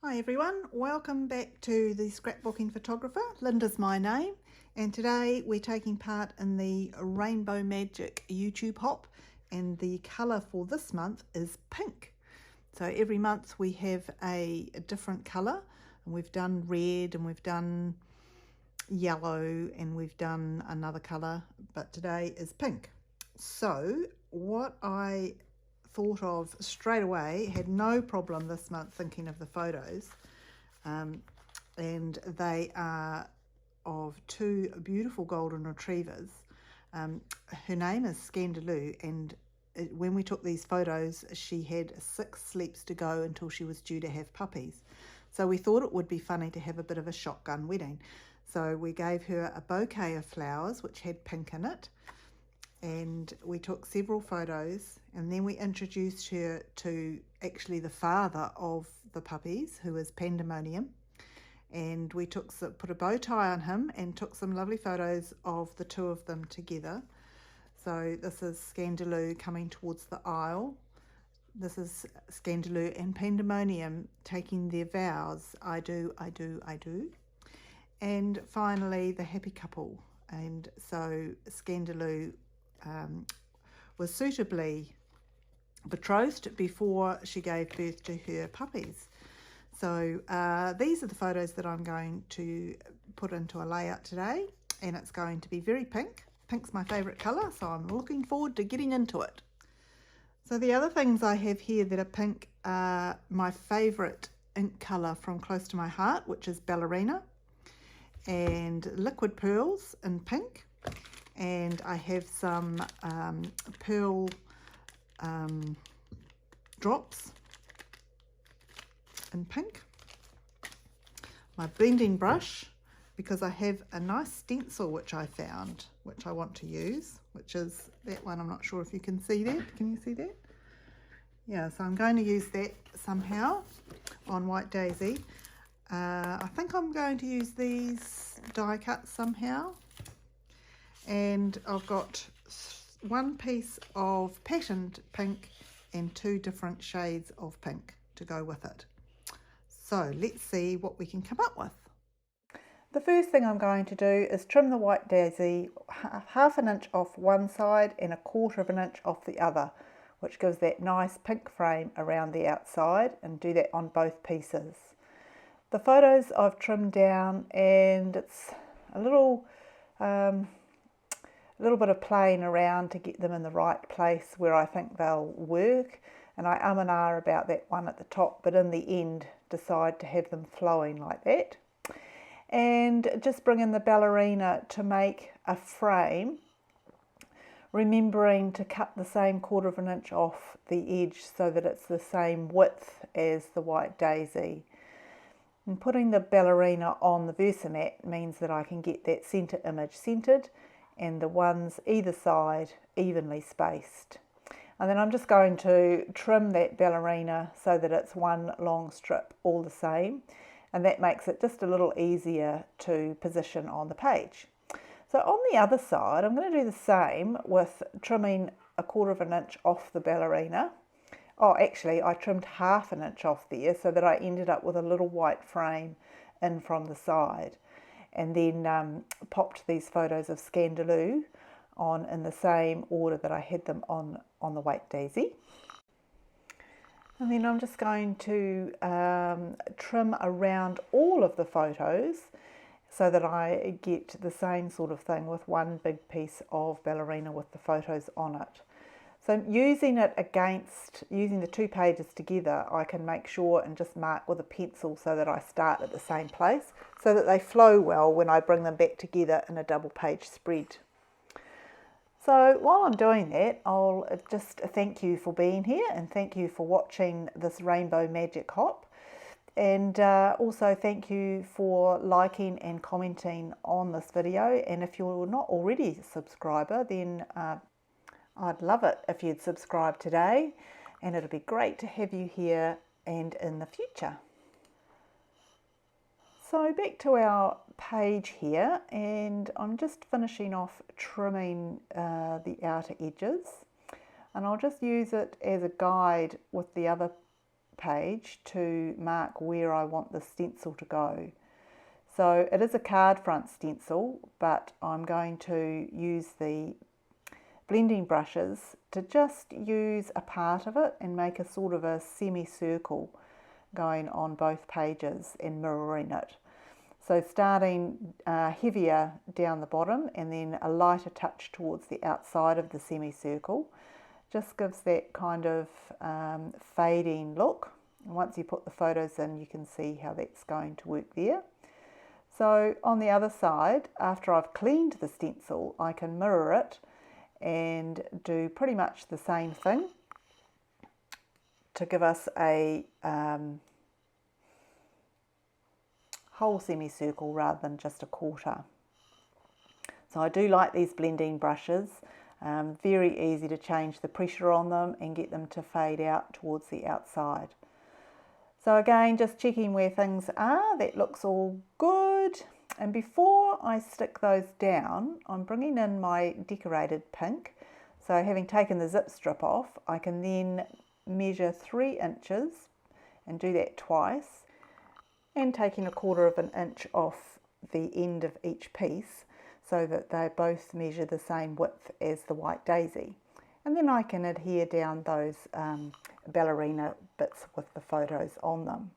Hi everyone, welcome back to the Scrapbooking Photographer. Linda's my name, and today we're taking part in the Rainbow Magic YouTube hop, and the colour for this month is pink. So every month we have a different colour, and we've done red and we've done yellow and we've done another colour, but today is pink. So what I thought of straight away, had no problem this month thinking of the photos, and they are of two beautiful golden retrievers. Her name is Scandaloo, and when we took these photos she had 6 sleeps to go until she was due to have puppies. So we thought it would be funny to have a bit of a shotgun wedding. So we gave her a bouquet of flowers which had pink in it, and we took several photos, and then we introduced her to actually the father of the puppies, who is Pandemonium, and we put a bow tie on him and took some lovely photos of the two of them together. So this is Scandaloo coming towards the aisle. This is Scandaloo and Pandemonium taking their vows, I do, I do, I do. And finally the happy couple, and so Scandaloo was suitably betrothed before she gave birth to her puppies. So these are the photos that I'm going to put into a layout today, and it's going to be very pink. Pink's my favourite colour, so I'm looking forward to getting into it. So the other things I have here that are pink are my favourite ink colour from close to my heart, which is Ballerina, and Liquid Pearls in pink. And I have some pearl drops in pink. My blending brush, because I have a nice stencil which I found, which I want to use, which is that one. I'm not sure if you can see that. Can you see that? Yeah, so I'm going to use that somehow on White Daisy. I think I'm going to use these die cuts somehow. And I've got one piece of patterned pink and 2 different shades of pink to go with it. So let's see what we can come up with. The first thing I'm going to do is trim the White Daisy half an inch off one side and 1/4 of an inch off the other, which gives that nice pink frame around the outside, and do that on both pieces. The photos I've trimmed down, and it's a little bit of playing around to get them in the right place where I think they'll work, and I and ah about that one at the top, but in the end decide to have them flowing like that. And just bring in the ballerina to make a frame, remembering to cut the same 1/4 of an inch off the edge so that it's the same width as the White Daisy. And putting the ballerina on the Versamat means that I can get that centre image centred and the ones either side evenly spaced. And then I'm just going to trim that ballerina so that it's one long strip all the same, and that makes it just a little easier to position on the page. So on the other side I'm going to do the same with trimming 1/4 of an inch off the ballerina. Oh, actually I trimmed half an inch off there so that I ended up with a little white frame in from the side, and then popped these photos of Scandaloo on in the same order that I had them on the White Daisy. And then I'm just going to trim around all of the photos so that I get the same sort of thing with one big piece of ballerina with the photos on it. So using the 2 pages together, I can make sure and just mark with a pencil so that I start at the same place, so that they flow well when I bring them back together in a double page spread. So while I'm doing that, I'll just thank you for being here, and thank you for watching this Rainbow Magic hop, and also thank you for liking and commenting on this video. And if you're not already a subscriber, then I'd love it if you'd subscribe today, and it'll be great to have you here and in the future. So back to our page here, and I'm just finishing off trimming the outer edges, and I'll just use it as a guide with the other page to mark where I want the stencil to go. So it is a card front stencil, but I'm going to use the blending brushes to just use a part of it and make a sort of a semicircle going on both pages and mirroring it. So starting heavier down the bottom and then a lighter touch towards the outside of the semicircle just gives that kind of fading look. And once you put the photos in, you can see how that's going to work there. So on the other side, after I've cleaned the stencil, I can mirror it and do pretty much the same thing to give us a whole semicircle rather than just a quarter. So I do like these blending brushes, very easy to change the pressure on them and get them to fade out towards the outside. So again, just checking where things are, that looks all good. And before I stick those down, I'm bringing in my decorated pink. So having taken the zip strip off, I can then measure 3 inches and do that twice, and taking 1/4 of an inch off the end of each piece so that they both measure the same width as the white daisy. And then I can adhere down those ballerina bits with the photos on them.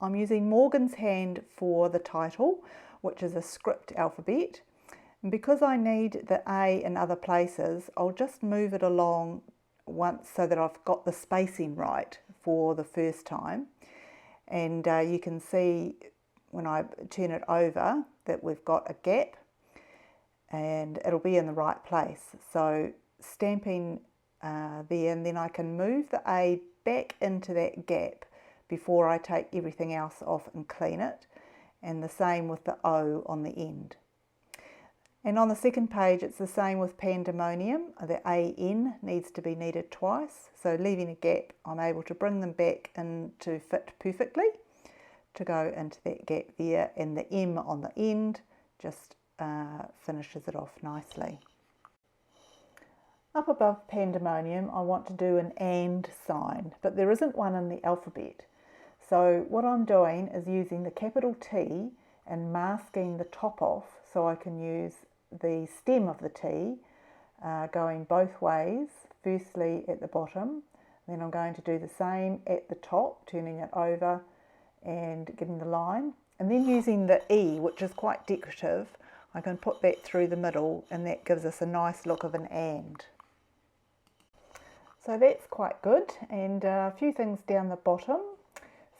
I'm using Morgan's Hand for the title, which is a script alphabet. And because I need the A in other places, I'll just move it along once so that I've got the spacing right for the first time. And you can see when I turn it over that we've got a gap and it'll be in the right place. So stamping there, and then I can move the A back into that gap before I take everything else off and clean it, and the same with the O on the end. And on the second page it's the same with Pandemonium. The AN needs to be kneaded twice, so leaving a gap I'm able to bring them back in to fit perfectly to go into that gap there, and the M on the end just finishes it off nicely. Up above Pandemonium I want to do an AND sign, but there isn't one in the alphabet. So what I'm doing is using the capital T and masking the top off so I can use the stem of the T going both ways, firstly at the bottom, then I'm going to do the same at the top, turning it over and getting the line, and then using the E, which is quite decorative, I can put that through the middle and that gives us a nice look of an AND. So that's quite good, and a few things down the bottom.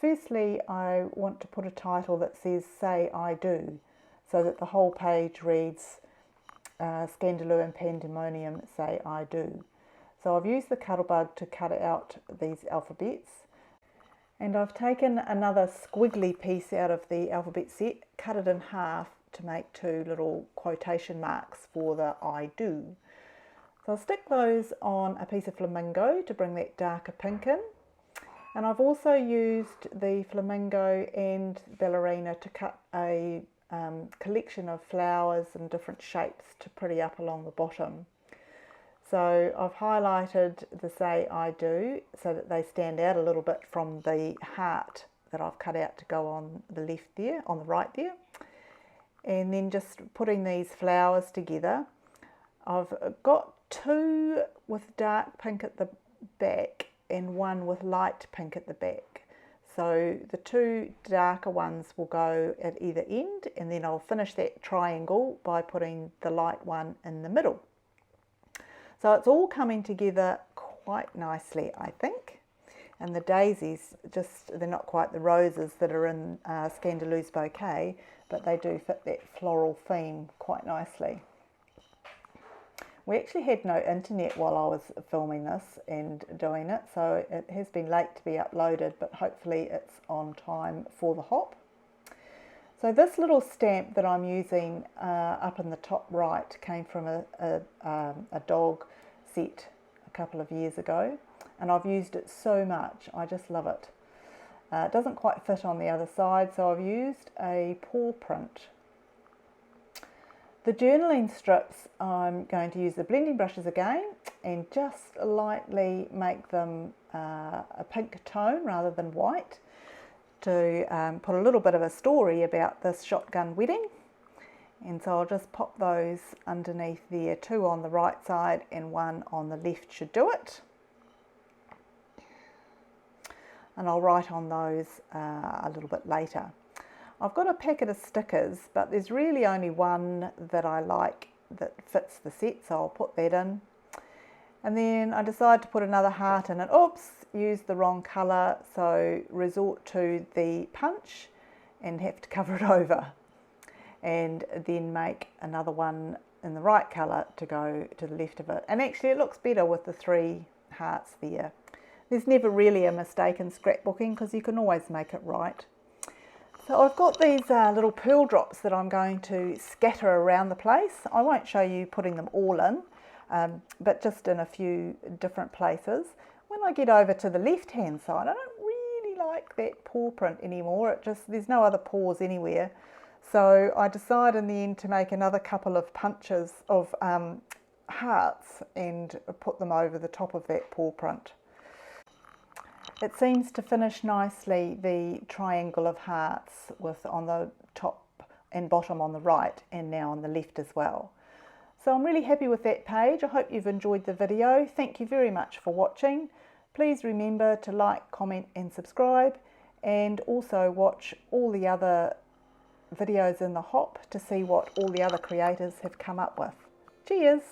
Firstly, I want to put a title that says Say I Do, so that the whole page reads Scandaloo and Pandemonium Say I Do. So I've used the Cuttlebug to cut out these alphabets, and I've taken another squiggly piece out of the alphabet set, cut it in half to make 2 little quotation marks for the I do. So I'll stick those on a piece of flamingo to bring that darker pink in. And I've also used the flamingo and ballerina to cut a collection of flowers in different shapes to pretty up along the bottom. So I've highlighted the Say I Do so that they stand out a little bit from the heart that I've cut out to go on the left there, on the right there. And then just putting these flowers together. I've got 2 with dark pink at the back and 1 with light pink at the back. So the 2 darker ones will go at either end, and then I'll finish that triangle by putting the light one in the middle. So it's all coming together quite nicely, I think. And the daisies, they're not quite the roses that are in Scandaloo's bouquet, but they do fit that floral theme quite nicely. We actually had no internet while I was filming this and doing it, so it has been late to be uploaded, but hopefully it's on time for the hop. So this little stamp that I'm using up in the top right came from a dog set a couple of years ago, and I've used it so much, I just love it. It doesn't quite fit on the other side, so I've used a paw print. The journaling strips, I'm going to use the blending brushes again and just lightly make them a pink tone rather than white to put a little bit of a story about this shotgun wedding. And so I'll just pop those underneath there, 2 on the right side and 1 on the left should do it. And I'll write on those a little bit later. I've got a packet of stickers, but there's really only one that I like that fits the set, so I'll put that in. And then I decide to put another heart in it. Oops, used the wrong colour, so resort to the punch and have to cover it over. And then make another one in the right colour to go to the left of it. And actually it looks better with the 3 hearts there. There's never really a mistake in scrapbooking because you can always make it right. So I've got these little pearl drops that I'm going to scatter around the place. I won't show you putting them all in, but just in a few different places. When I get over to the left hand side, I don't really like that paw print anymore. There's no other paws anywhere. So I decide in the end to make another couple of punches of hearts and put them over the top of that paw print. It seems to finish nicely the triangle of hearts with on the top and bottom on the right and now on the left as well. So I'm really happy with that page. I hope you've enjoyed the video. Thank you very much for watching. Please remember to like, comment and subscribe, and also watch all the other videos in the hop to see what all the other creators have come up with. Cheers!